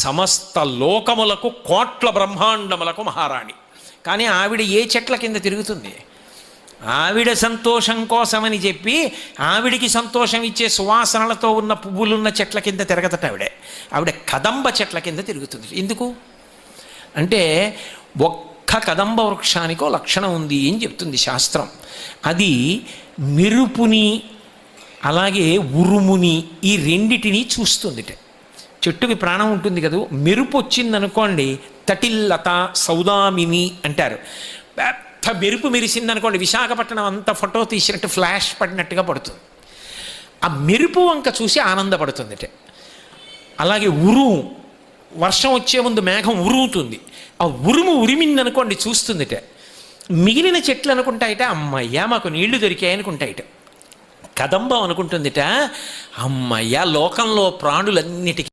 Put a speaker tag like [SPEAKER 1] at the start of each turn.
[SPEAKER 1] సమస్త లోకములకు కోట్ల బ్రహ్మాండములకు మహారాణి. కానీ ఆవిడ ఏ చెట్ల కింద తిరుగుతుంది? ఆవిడ సంతోషం కోసమని చెప్పి ఆవిడికి సంతోషం ఇచ్చే సువాసనలతో ఉన్న పువ్వులున్న చెట్ల కింద తిరగదట ఆవిడ కదంబ చెట్ల కింద తిరుగుతుంది. ఎందుకు అంటే ఒక్క కదంబ వృక్షానికో లక్షణం ఉంది అని చెప్తుంది శాస్త్రం. అది మెరుపుని అలాగే ఉరుముని ఈ రెండిటిని చూస్తుందిట. చెట్టుకి ప్రాణం ఉంటుంది కదా, మెరుపు వచ్చిందనుకోండి తటిల్లత సౌదామిని అంటారు. పెద్ద మెరుపు మెరిసిందనుకోండి విశాఖపట్నం అంతా ఫోటో తీసినట్టు ఫ్లాష్ పడినట్టుగా పడుతుంది. ఆ మెరుపు వంక చూసి ఆనందపడుతుందిట. అలాగే ఉరుము, వర్షం వచ్చే ముందు మేఘం ఉరుముతుంది, ఆ ఉరుము ఉరిమిందనుకోండి చూస్తుందిట. మిగిలిన చెట్లు అనుకుంటాయిట అమ్మయ్యా మాకు నీళ్లు దొరికాయి అనుకుంటాయిట. కదంబం అనుకుంటుందిట అమ్మయ్యా లోకంలో ప్రాణులన్నిటికీ